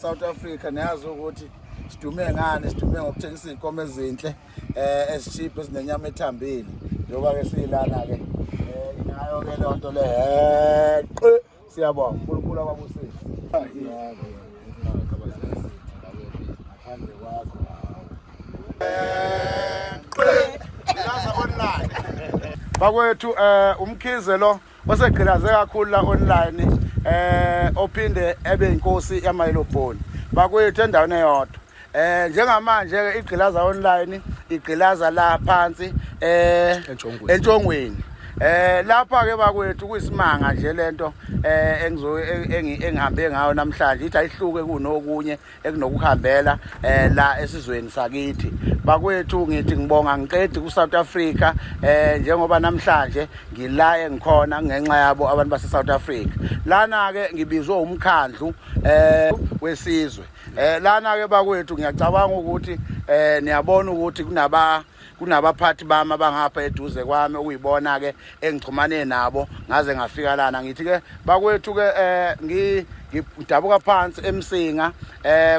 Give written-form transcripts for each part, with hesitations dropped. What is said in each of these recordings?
South Africa niyazi ukuthi sidume ngani, sidume ngokuthengisa inkomo ezinhle ezishiphe ezinenyama ethambile. Njoba ke silana ke inayo ke lonto le siyabonga uNkulunkulu ababusise. Bakwethu umkhize lo osegqilaze kakhulu la online ophinde ebe inkosi yamayilobhoni bakwethu endaweni eyodwa. Njengamanje ke igqilaza online igqilaza la phansi entshongweni. Lapha ke bakwethu kuyisimanga nje lento engihambe ngayo namhlanje ithi ayihluke kunokunye ekunokuhambela la esizweni sakithi. Bakwethu ngithi ngibonga ngiqedi ku South Africa njengoba namhlanje ngila engikhona ngenxa yabo abantu base South Africa. Lana ke ngibizwe umkhandlu wesizwe. Lana ke bakwethu ngiyacabanga ukuthi niyabona ukuthi kunabaphathi bami abangapha eduze kwami ukuyibona ke engixhumane nabo ngaze ngafika lana. Ngithi ke bakwethu ke ngidabuka phansi eMsinga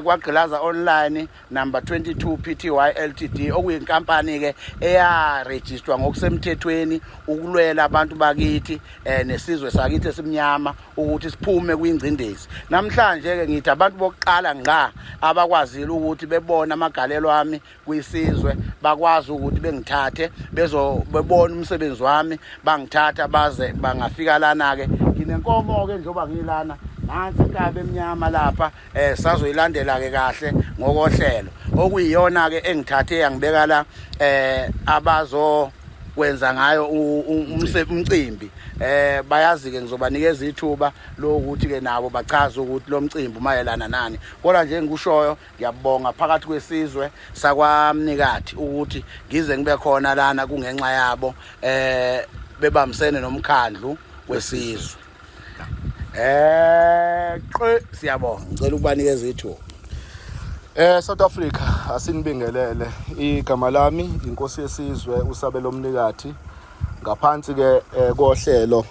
kwagqilaza online number 22 Pty Ltd okuyinkampani ke eya register ngokusemthethweni ukulwela abantu bakithi nesizwe sakithi esimnyama ukuthi siphume kwingcindezi. Namhlanje ke ngithi abantu bokuqala ngqa abakwazile ukuthi bebona amagalelo ami kwisizwe bakwazi ukuthi bengithathe bebona umsebenzi wami bangithatha baze bangafika lana ke nginenkomo ke njoba ngilana nansi inkabe emnyama lapha sazoyilandela ke kahle ngokohlelo okuyiyona ke engithathe yangibeka la abazo kwenza ngayo umcimbi. Bayazi ke ngizobanikeza ithuba lokuthi ke nabo bachaze ukuthi lo mcimbi mayelana nani. Kodwa nje ngikushoyo ngiyabonga phakathi kwesizwe sakwamnikati ukuthi ngize ngibe khona lana kungenxa yabo bebamsene nomkhandlu wesizwe. Siyabonga ngicela ukubanikeza ithuba. South Africa asinibingelele. Igama lami inkosi yesizwe uSabelo Mnikati ngaphansi ke kohlelo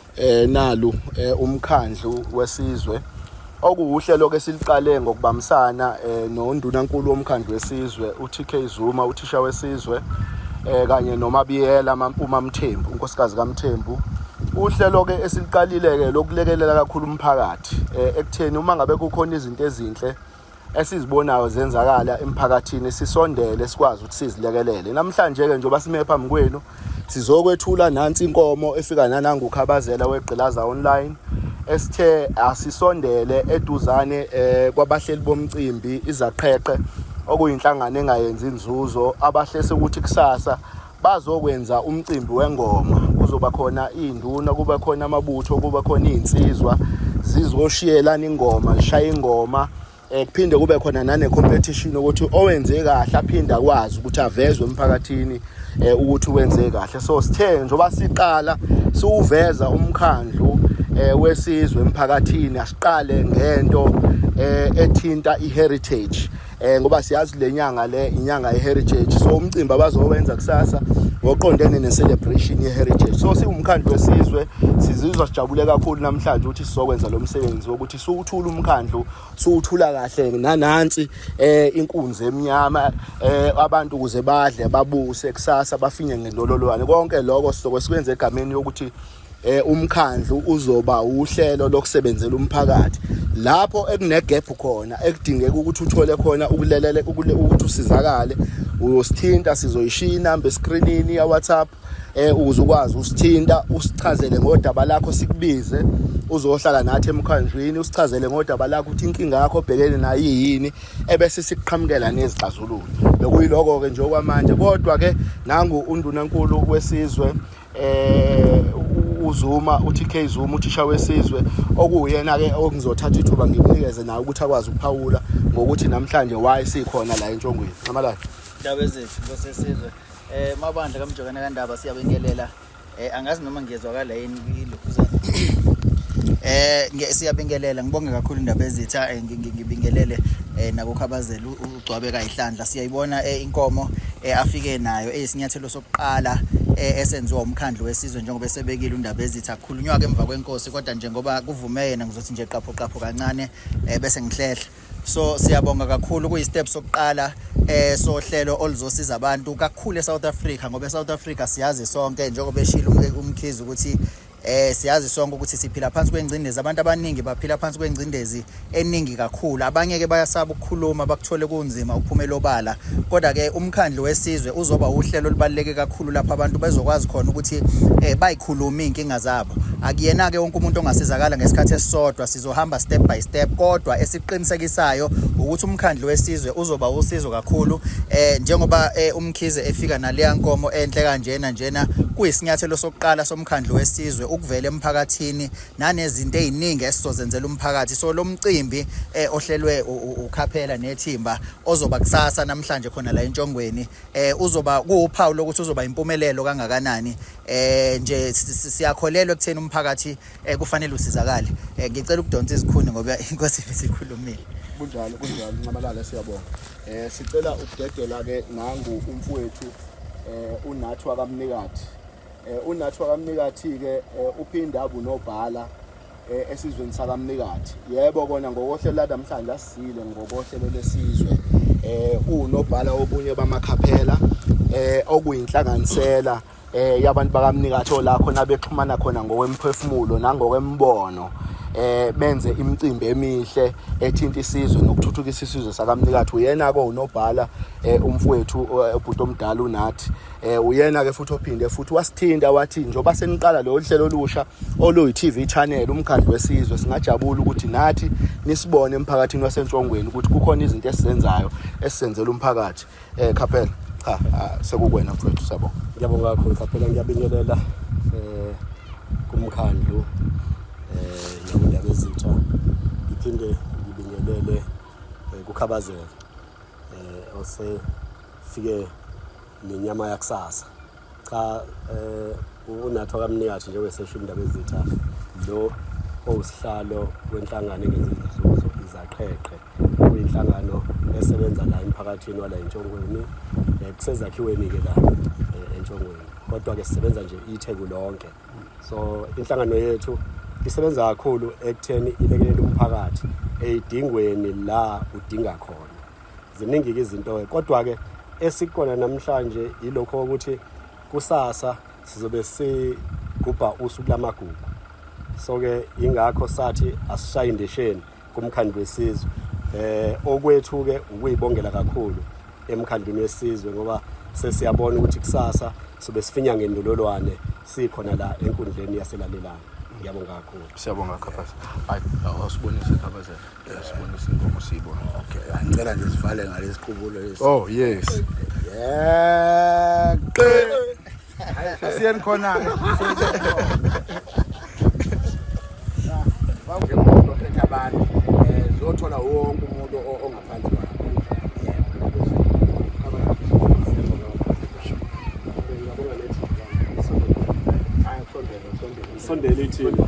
nalu umkhandlu wesizwe okuwuhlelo ke siliqale ngokubambisana noNdunankulu womkhandlu wesizwe uTK Zuma uthisha wesizwe kanye noMabiyela uMamthembu unkosikazi kaMthembu. Uhlelo ke esiliqalile ke lokulekelela kakhulu umphakathi ekutheni uma ngabe kukhona izinto ezinhle esizibonayo zenzakala emphakathini sisondele sikwazi ukuthi sizilekelele. Namhlanje ke njoba sime phambi kwenu sizokwethula nansi inkomo efika nanangukhabazela wegqilaza online esithe asisondele eduzane kwabahleli bomcimbi izaqheqe okuyinhlangano engayenzi inzuzo abahlese ukuthi kusasa bazokwenza umcimbi wengoma. Kuzoba khona induna, kuba khona amabutho, kuba khona izinsizwa zizoshiyelana ingoma, zishaya ingoma. Kuphinde kube khona nane competition ukuthi owenze kahle aphinde akwazi ukuthi avezwe emphakathini ukuthi wenze kahle. So sithe njoba siqala siuveza umkhandlu wesizwe emphakathini asiqale ngento ethinta iheritage ngoba siyazi lenyanga le inyanga yeheritage. So umcimbi abazowenza kusasa ngoqondene necelebration yeheritage. So siwumkhandlu wesizwe sizizwa sijabule kakhulu namhlanje ukuthi sizokwenza lo msebenzi wokuthi siwuthula umkhandlu siwuthula kahle nanansi inkunzi emnyama abantu ukuze badle babuse kusasa bafinye ngendololwane. Konke lokho sizokwenza egameni yokuthi umkhandlu uzoba uhlelo lokusebenzela umphakathi lapho ekunegap khona ekudingeka ukuthi uthole khona ukulelela ukuthi usizakale uyosithinta sizoyishiya inamba escreenini ya WhatsApp ukuze ukwazi usithinta usichazele ngodaba lakho sikubize uzohlala nathi emkhandlwini usichazele ngodaba lakho ukuthi inkinga yakho obhekene nayo yini ebese sikuqhamukela nezixazululo. Bekuyiloko ke nje okwamanje kodwa ke nangu uNdunankulu wesizwe uZuma uTK Zuma uthisha wesizwe okuyena ke okuzothatha ithuba ngikunikeze nawe ukuthi akwazi ukuphawula ngokuthi namhlanje why sikhona la entshongweni. Nqamalala indaba ezethu ngosesizwe mabandla kaMjokana kaNdaba siyabengelela angazi noma ngiyezwakala yini ilokhuzana siyabengelela ngibonge kakhulu indaba ezethu ngibingelele nakukhabazela ugcwabeka ihlandla siyayibona inkomo afike nayo eyisinyathelo sokuqala esenziwa umkhandlu wesizwe njengoba esebekile undaba ezithi akukhulunywa ke emva kwenkosi kodwa njengoba kuvume yena ngizothi nje qapho kancane bese ngihlehla so siyabonga kakhulu kuyi step sokuqala sohlelo oluzosiza abantu kakhulu eSouth Africa ngoba eSouth Africa siyazi sonke njengoba eshilo umkhizi ukuthi siyazi sonke ukuthi siphila phansi kwengcindezi abantu abaningi baphila phansi kwengcindezi eningi kakhulu abanye ke bayasaba ukukhuluma bakuthole kunzima ukuphumela obala kodwa ke umkhandlu wesizwe uzoba uhlelo olubaleke kakhulu lapha abantu bezokwazi khona ukuthi bayikhuluma inkinga zabo akuyena ke wonke umuntu ongasizakala ngesikhathi esisodwa sizohamba step by step kodwa esiqinisekisayo ukuthi umkhandlu wesizwe uzoba usizo kakhulu njengoba umkhize efika naleya nkomo enhle kanjena kuyisinyathelo sokuqala somkhandlu wesizwe ukuvela emphakathini nanezinto eziningi esizozenzela umphakathi so lo mcimbi ohlelwe ukhaphela nethimba ozoba kusasa namhlanje khona la entshongweni uzoba kuuphawu lokuthi uzoba impumelelo kangakanani nje siyakholelwa ekutheni umphakathi kufanele usizakale ngicela ukudonsa izikhuni ngoba inkosi isikhulumile kunjalo Ncamalala siyabonga sicela ukudedela ke nangu umfowethu uNathwa kaMnikathi uNathwa kaMnikathi ke uphinda abunobhala esizweni sakaMnikathi yebo kona ngokohlelo namhlanje asizile ngokohlelo lesizwe unobhala obunye bamakhaphela okuyinhlanganisela yabantu bakaMnikathi ola khona bexhumana khona ngokwemphefumulo nangokwembono benze imicimbi emihle ethinta isizwe nokuthuthukisa isizwe sakaMnikathi uyena ke unobhala umfowethu ubhuti omdala uNathi uyena ke futhi ophinde futhi wasithinda wathi njoba seniqala lo hlelo olusha oluyi TV channel umkhandlu wesizwe singajabula ukuthi nathi nisibone emphakathini wasentshongweni ukuthi kukhona izinto esizenzayo esisenzela umphakathi Khaphela sekukwena mfowethu siyabonga ngiyabonga kakhulu Khaphela ngiyabingelela kumkhandlu nabundaba ezitha iphinde ngibingelele kuKhabazela osefike nenyama yakusasa cha uNathwa kaMnikathi njengoba sesho indaba ezitha lo owusihlalo wenhlangano engezinzuzo izaqheqhe kuyinhlangano esebenza la emphakathini wala entshongweni kusezakhiweni ke la entshongweni kodwa ke sisebenza nje itheku lonke so inhlangano yethu isebenza kakhulu ekutheni ilekelele umphakathi edingweni la udinga khona ziningi ke izinto kodwa ke esikona namhlanje ilokho ukuthi kusasa sizobe sigubha usuku lamagugu so ke ingakho sathi asishaye indesheni kumkhandlu wesizwe okwethu ke ukuyibongela kakhulu emkhandlweni wesizwe ngoba sesiyabona ukuthi kusasa sobe sifinya ngendololwane sikhona la enkundleni yaselalelana ngiyabonga kakhulu siyabonga Khaphela hayi awusibonise Khabazela sibonise inkomo siyibona okay ngicela nje sivale ngalesi qubulo lesi oh yes asiyeni khona njengomuntu ophethe abantu zothola wonke umuntu ongaphansi kwakhe sondela ithini